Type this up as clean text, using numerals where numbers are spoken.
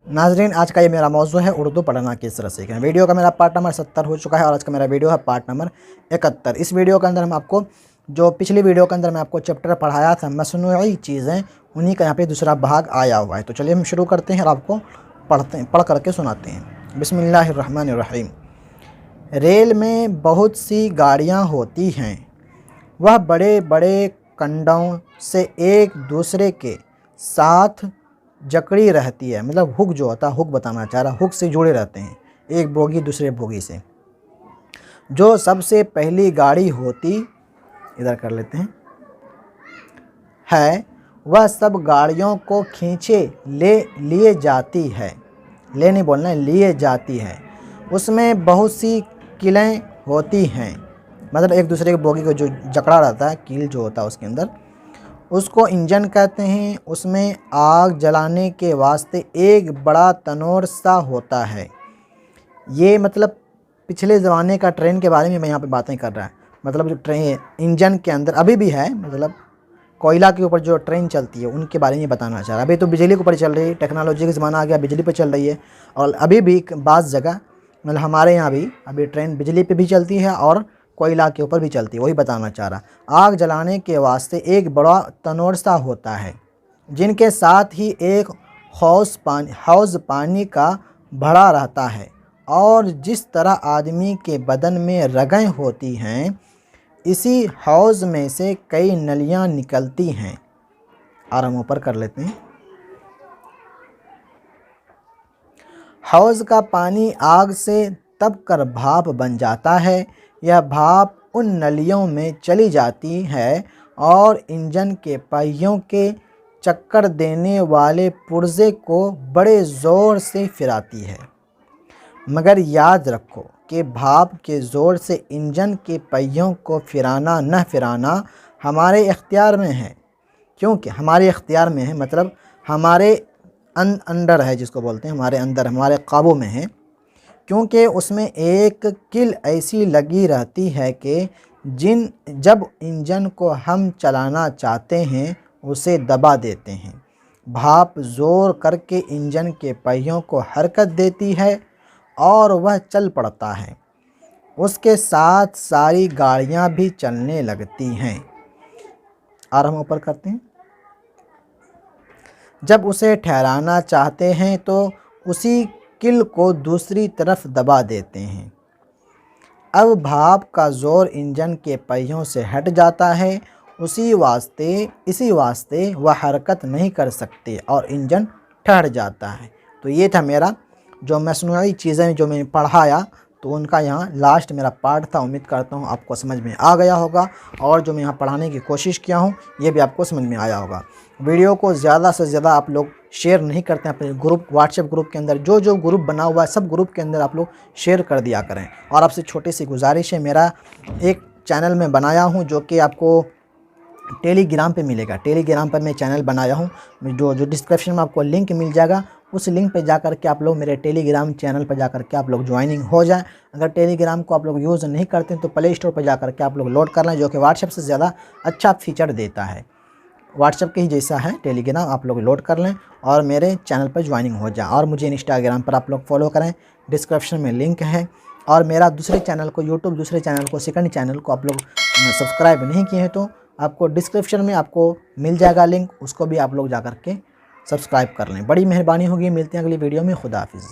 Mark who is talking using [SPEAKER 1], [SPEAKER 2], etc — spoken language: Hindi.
[SPEAKER 1] नाजरीन, आज का ये मेरा मौजू है उर्दू पढ़ना किस तरह सीखें। वीडियो का मेरा पार्ट नंबर 70 हो चुका है और आज का मेरा वीडियो है पार्ट नंबर 71। इस वीडियो के अंदर हम आपको जो पिछली वीडियो के अंदर मैं आपको चैप्टर पढ़ाया था मसनूई चीज़ें, उन्हीं का यहाँ पे दूसरा भाग आया हुआ है। तो चलिए हम शुरू करते हैं और आपको पढ़ करके सुनाते हैं। बिस्मिल्लाहिर्रहमानिर्रहीम। रेल में बहुत सी गाड़ियाँ होती हैं, वह बड़े बड़े कंडों से एक दूसरे के साथ जकड़ी रहती है। मतलब हुक जो होता है, हुक बताना चाह रहा, हुक से जुड़े रहते हैं एक बोगी दूसरे बोगी से। जो सबसे पहली गाड़ी होती, इधर कर लेते हैं, है वह सब गाड़ियों को खींचे लिए जाती है। ले नहीं बोलना है, लिए जाती है। उसमें बहुत सी कीलें होती हैं, मतलब एक दूसरे के बोगी को जो जकड़ा रहता है, कील जो होता है उसके अंदर, उसको इंजन कहते हैं। उसमें आग जलाने के वास्ते एक बड़ा तनोर सा होता है। ये मतलब पिछले ज़माने का ट्रेन के बारे में मैं यहाँ पे बातें कर रहा है। मतलब जो ट्रेन इंजन के अंदर अभी भी है, मतलब कोयला के ऊपर जो ट्रेन चलती है उनके बारे में बताना चाह रहा है। अभी तो बिजली के ऊपर चल रही है, टेक्नोलॉजी का ज़माना आ गया, बिजली पर चल रही है। और अभी भी बाज़ जगह, मतलब हमारे यहाँ भी अभी ट्रेन बिजली पर भी चलती है और कोयला के ऊपर भी चलती है। वही बताना चाह रहा। आग जलाने के वास्ते एक बड़ा तनोर सा होता है, जिनके साथ ही एक हौज़ पानी का भरा रहता है। और जिस तरह आदमी के बदन में रगें होती हैं, इसी हौज़ में से कई नलियाँ निकलती हैं। और हम ऊपर कर लेते हैं। हौज़ का पानी आग से तप कर भाप बन जाता है। यह भाप उन नलियों में चली जाती है और इंजन के पहियों के चक्कर देने वाले पुर्जे को बड़े ज़ोर से फिराती है। मगर याद रखो कि भाप के ज़ोर से इंजन के पहियों को फिराना न फिराना हमारे इख्तियार में है। क्योंकि हमारे इख्तियार में है, मतलब हमारे अंडर है, जिसको बोलते हैं हमारे अंदर, हमारे काबू में है। क्योंकि उसमें एक कील ऐसी लगी रहती है कि जब इंजन को हम चलाना चाहते हैं उसे दबा देते हैं। भाप ज़ोर करके इंजन के पहियों को हरकत देती है और वह चल पड़ता है। उसके साथ सारी गाड़ियां भी चलने लगती हैं। और हम ऊपर करते हैं। जब उसे ठहराना चाहते हैं तो उसी कील को दूसरी तरफ दबा देते हैं। अब भाप का ज़ोर इंजन के पहियों से हट जाता है। इसी वास्ते वह हरकत नहीं कर सकते और इंजन ठहर जाता है। तो ये था मेरा जो मसनूई चीज़ें जो मैंने पढ़ाया, तो उनका यहाँ लास्ट मेरा पार्ट था। उम्मीद करता हूँ आपको समझ में आ गया होगा और जो मैं यहाँ पढ़ाने की कोशिश किया हूँ ये भी आपको समझ में आया होगा। वीडियो को ज़्यादा से ज़्यादा आप लोग शेयर नहीं करते हैं अपने ग्रुप, व्हाट्सएप ग्रुप के अंदर। जो ग्रुप बना हुआ है सब ग्रुप के अंदर आप लोग शेयर कर दिया करें। और आपसे छोटी सी गुजारिश है, मेरा एक चैनल में बनाया हूँ जो कि आपको टेलीग्राम पे मिलेगा। टेलीग्राम पर मैं चैनल बनाया हूँ, जो डिस्क्रिप्शन में आपको लिंक मिल जाएगा। उस लिंक पे जाकर के आप लोग मेरे टेलीग्राम चैनल पर जाकर के आप लोग ज्वाइनिंग हो जाएं। अगर टेलीग्राम को आप लोग यूज़ नहीं करते हैं तो प्ले स्टोर पर जाकर के आप लोग लोड कर लें, जो कि व्हाट्सएप से ज़्यादा अच्छा फीचर देता है। व्हाट्सएप के ही जैसा है टेलीग्राम, आप लोग लोड कर लें और मेरे चैनल पर ज्वाइनिंग हो जाए। और मुझे इंस्टाग्राम पर आप लोग फॉलो करें, डिस्क्रिप्शन में लिंक है। और मेरा दूसरे चैनल को, यूट्यूब दूसरे चैनल को, सेकंड चैनल को आप लोग सब्सक्राइब नहीं किए हैं तो आपको डिस्क्रिप्शन में आपको मिल जाएगा लिंक, उसको भी आप लोग जा कर के सब्सक्राइब कर लें। बड़ी मेहरबानी होगी। मिलते हैं अगली वीडियो में। खुदा हाफिज़।